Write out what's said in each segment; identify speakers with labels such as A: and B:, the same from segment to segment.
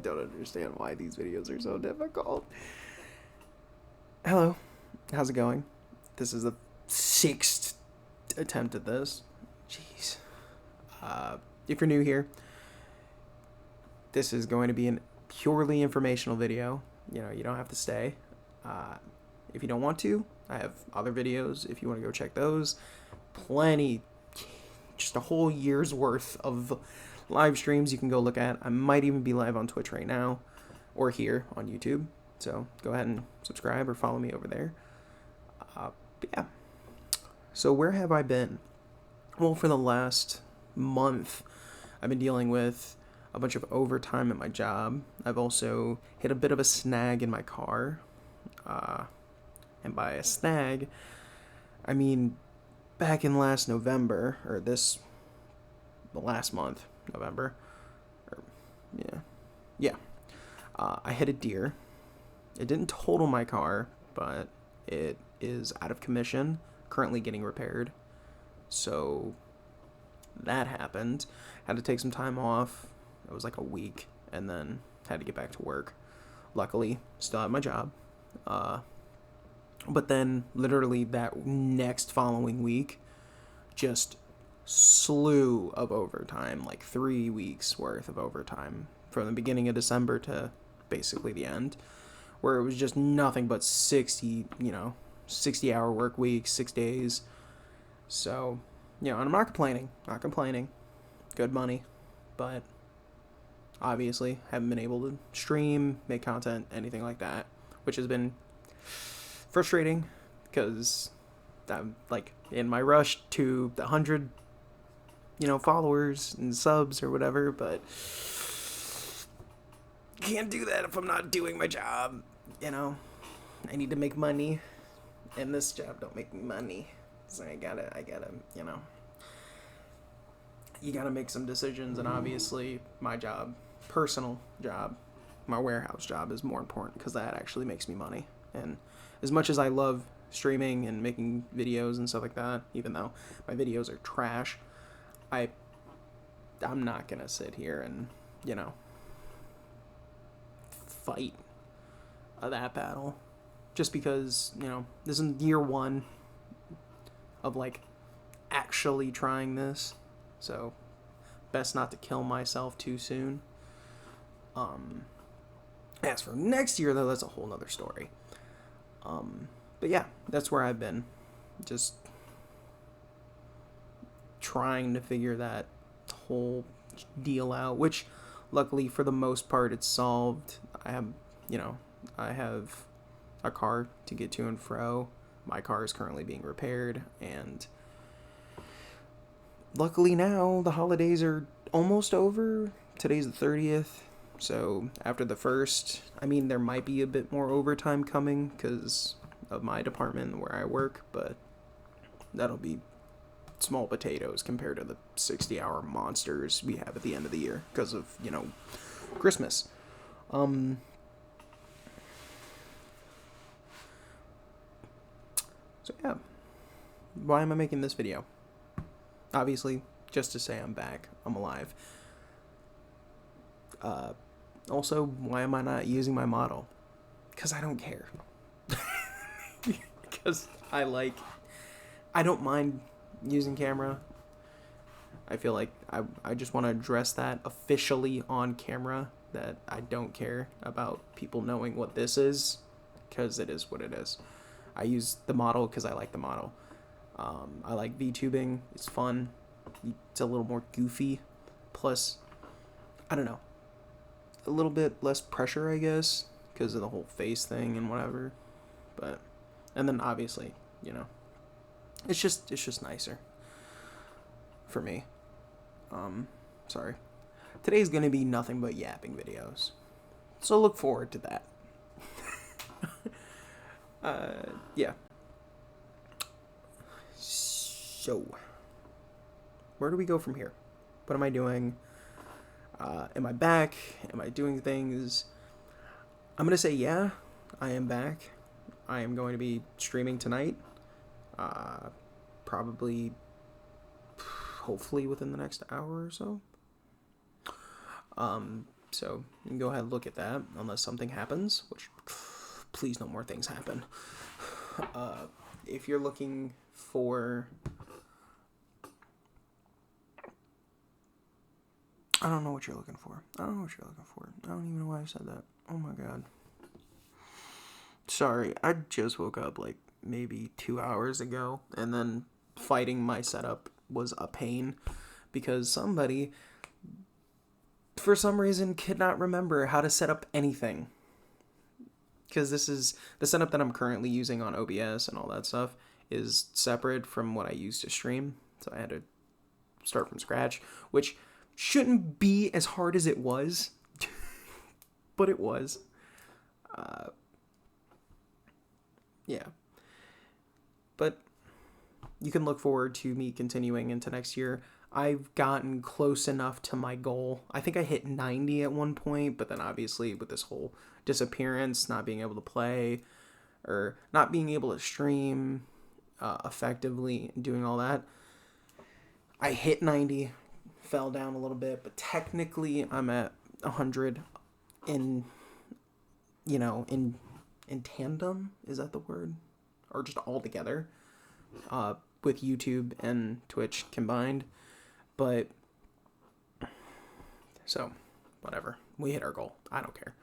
A: don't understand why these videos are so difficult. Hello, how's it going? This is the 6th attempt at this. Jeez. If you're new here, this is going to be a purely informational video. You know, you don't have to stay. If you don't want to, I have other videos if you want to go check those. Plenty, just a whole year's worth of live streams you can go look at. I might even be live on Twitch right now or here on YouTube. So go ahead and subscribe or follow me over there. But yeah. So where have I been? Well, for the last month, I've been dealing with a bunch of overtime at my job. I've also hit a bit of a snag in my car. And by a snag, I mean back in last November, or the last month, November. I hit a deer. It didn't total my car, but it is out of commission, currently getting repaired. So that happened. Had to take some time off. It was like a week, and then had to get back to work. Luckily, still have my job. But then, literally that next following week, just slew of overtime, like 3 weeks worth of overtime, from the beginning of December to basically the end, where it was just nothing but 60-hour work weeks, 6 days. So, and I'm not complaining, good money, but obviously haven't been able to stream, make content, anything like that, which has been frustrating because I'm like in my rush to the 100 followers and subs or whatever, but can't do that if I'm not doing my job. I need to make money, and this job don't make me money, so I gotta you gotta make some decisions. And obviously my job, personal job, my warehouse job is more important because that actually makes me money. And as much as I love streaming and making videos and stuff like that, even though my videos are trash, I'm not gonna sit here and fight that battle just because this is year one of like actually trying this, so best not to kill myself too soon. As for next year though, that's a whole nother story. But yeah, that's where I've been, just trying to figure that whole deal out, which luckily for the most part it's solved. I have a car to get to and fro. My car is currently being repaired, and luckily now the holidays are almost over. Today's the 30th, so after the 1st, there might be a bit more overtime coming because of my department where I work, but that'll be small potatoes compared to the 60-hour monsters we have at the end of the year because of, Christmas. So yeah, why am I making this video? Obviously, just to say I'm back, I'm alive. Also, why am I not using my model? Because I don't care. Because I don't mind using camera. I feel like I just want to address that officially on camera, that I don't care about people knowing what this is, because it is what it is. I use the model because I like the model. I like VTubing. It's fun. It's a little more goofy. Plus, I don't know, a little bit less pressure, I guess, because of the whole face thing and whatever. But, and then obviously, it's just nicer for me. Sorry. Today's gonna be nothing but yapping videos, so look forward to that. Yeah. So, where do we go from here? What am I doing? Am I back? Am I doing things? I'm gonna say yeah, I am back. I am going to be streaming tonight. Probably, hopefully within the next hour or so. So you can go ahead and look at that unless something happens, which please no more things happen. If you're looking for... I don't know what you're looking for. I don't even know why I said that. Oh my god. Sorry, I just woke up like maybe 2 hours ago, and then fighting my setup was a pain because somebody, for some reason, could not remember how to set up anything. Because this is the setup that I'm currently using on OBS and all that stuff is separate from what I used to stream, so I had to start from scratch, which shouldn't be as hard as it was, but it was. Yeah. But you can look forward to me continuing into next year. I've gotten close enough to my goal. I think I hit 90 at one point, but then obviously with this whole disappearance, not being able to play, or not being able to stream effectively, doing all that, I hit 90, fell down a little bit, but technically I'm at 100 in tandem, is that the word? Or just all together, with YouTube and Twitch combined. But, so, whatever. We hit our goal. I don't care.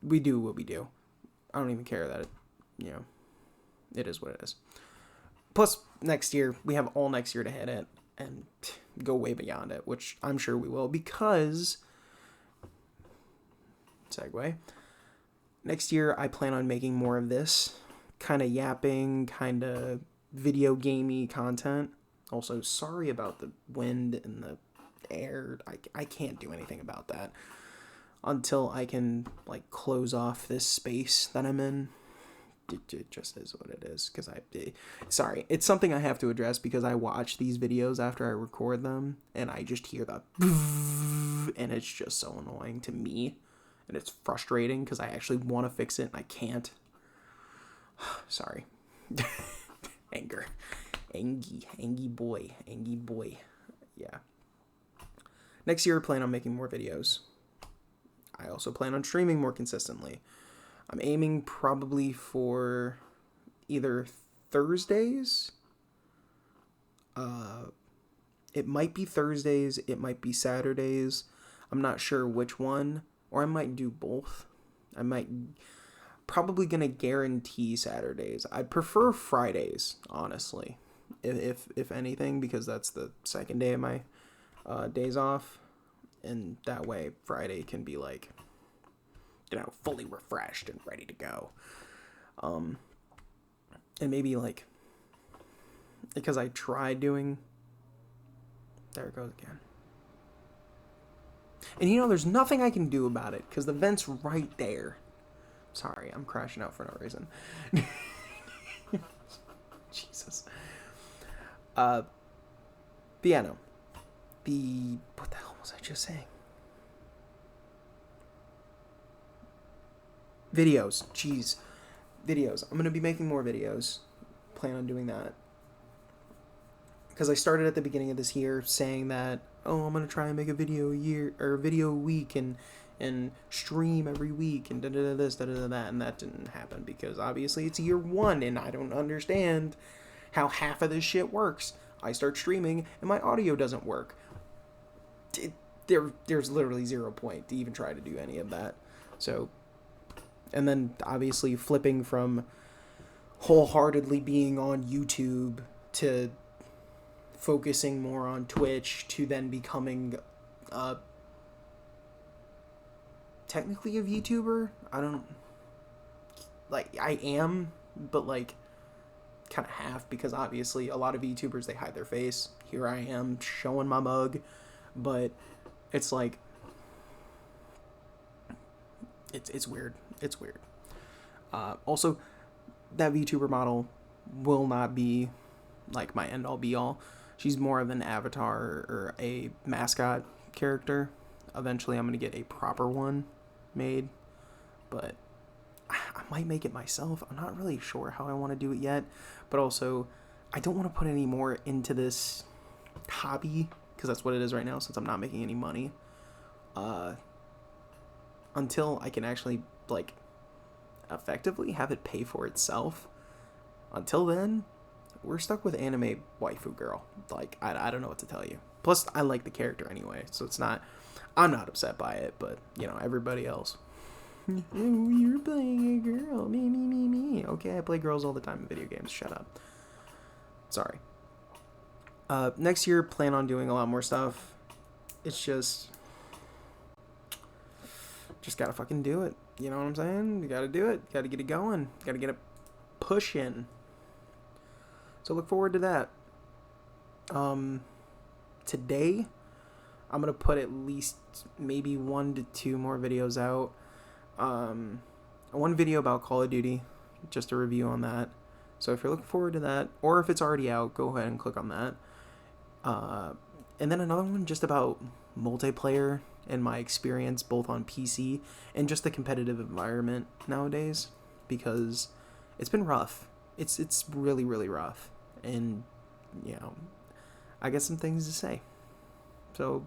A: We do what we do. I don't even care that it is what it is. Plus, next year, we have all next year to hit it and go way beyond it, which I'm sure we will, because, segue, next year I plan on making more of this kind of yapping, kind of video gamey content. Also, sorry about the wind and the air. I can't do anything about that until I can like close off this space that I'm in. It just is what it is, because sorry, it's something I have to address because I watch these videos after I record them and I just hear the and it's just so annoying to me, and it's frustrating because I actually want to fix it and I can't. Sorry. Angy boy. Yeah. Next year I plan on making more videos. I also plan on streaming more consistently. I'm aiming probably for either Thursdays. It might be Thursdays, it might be Saturdays. I'm not sure which one, or I might do both. Probably gonna guarantee Saturdays. I'd prefer Fridays, honestly, if anything, because that's the second day of my days off, and that way Friday can be like, fully refreshed and ready to go. And maybe like, because I tried doing, there it goes again. And there's nothing I can do about it because the vent's right there. Sorry, I'm crashing out for no reason. Jesus. Piano. What the hell was I just saying? Videos. Jeez. Videos. I'm going to be making more videos. Plan on doing that. Because I started at the beginning of this year saying that, I'm going to try and make a video a year, or a video a week, and stream every week, and this, that, and that didn't happen because obviously it's year one, and I don't understand how half of this shit works. I start streaming, and my audio doesn't work. There's literally 0 point to even try to do any of that. So, and then obviously flipping from wholeheartedly being on YouTube to focusing more on Twitch to then becoming technically a VTuber. I am, but like kind of half, because obviously a lot of VTubers, they hide their face. Here I am showing my mug, but it's like it's weird. It's weird. Also, that VTuber model will not be like my end all be all. She's more of an avatar or a mascot character. Eventually I'm going to get a proper one made, but I might make it myself. I'm not really sure how I want to do it yet, but also I don't want to put any more into this hobby, because that's what it is right now since I'm not making any money. until I can actually, like, effectively have it pay for itself. Until then, we're stuck with anime waifu girl. Like, I don't know what to tell you. Plus, I like the character anyway, so it's not... I'm not upset by it, but, you know, everybody else. You're playing a girl. Me. Okay, I play girls all the time in video games. Shut up. Sorry. Next year, plan on doing a lot more stuff. It's just gotta fucking do it. You know what I'm saying? You gotta do it. You gotta get it going. You gotta get it pushing. So look forward to that. Today, I'm gonna put at least maybe 1 to 2 more videos out. One video about Call of Duty, just a review on that. So if you're looking forward to that, or if it's already out, go ahead and click on that. And then another one just about multiplayer and my experience both on PC and just the competitive environment nowadays, because it's been rough. It's really, really rough. And, you know, I got some things to say. So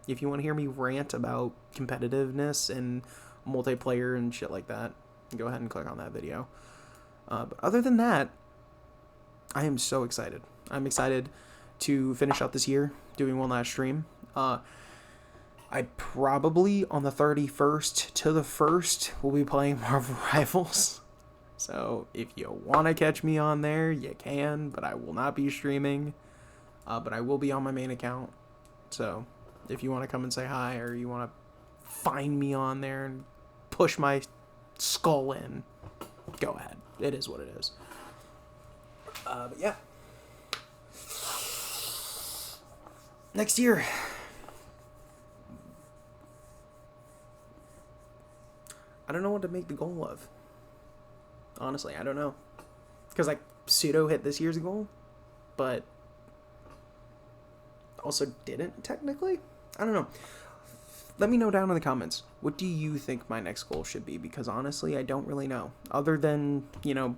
A: if you want to hear me rant about competitiveness and multiplayer and shit like that, go ahead and click on that video. But other than that, I am so excited. I'm excited to finish out this year doing one last stream. I'd probably on the 31st to the 1st will be playing Marvel Rivals. So if you want to catch me on there, you can, but I will not be streaming. But I will be on my main account. So if you want to come and say hi, or you want to find me on there and push my skull in, go ahead. It is what it is. But yeah. Next year. I don't know what to make the goal of. Honestly, I don't know. Because I pseudo hit this year's goal, but also didn't technically. I don't know. Let me know down in the comments. What do you think my next goal should be? Because honestly, I don't really know. Other than, you know,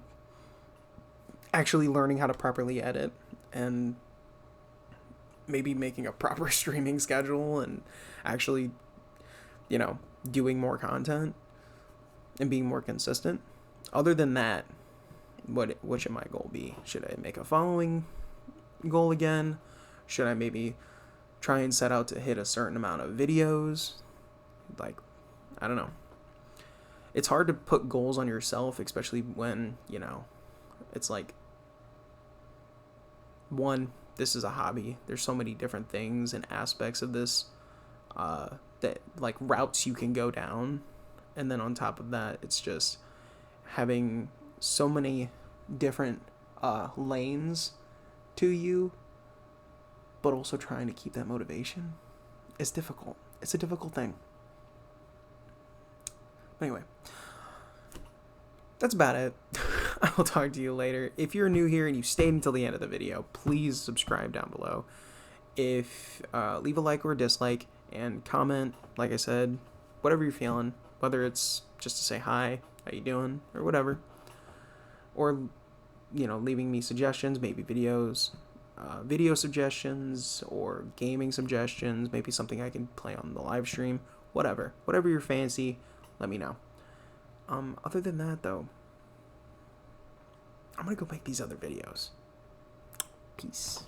A: actually learning how to properly edit and maybe making a proper streaming schedule and actually, you know, doing more content and being more consistent. Other than that, what should my goal be? Should I make a following goal again? Should I maybe try and set out to hit a certain amount of videos? Like, I don't know. It's hard to put goals on yourself, especially when, you know, it's like, one, this is a hobby. There's so many different things and aspects of this that, like, routes you can go down. And then on top of that, it's just having so many different lanes to you, but also trying to keep that motivation is difficult. It's a difficult thing. Anyway, that's about it. I'll talk to you later. If you're new here and you stayed until the end of the video, please subscribe down below. If leave a like or a dislike and comment, like I said, whatever you're feeling, whether it's just to say hi, how you doing, or whatever, or, you know, leaving me suggestions, maybe videos, video suggestions, or gaming suggestions, maybe something I can play on the live stream, whatever your fancy, let me know. Other than that, though, I'm gonna go make these other videos. Peace.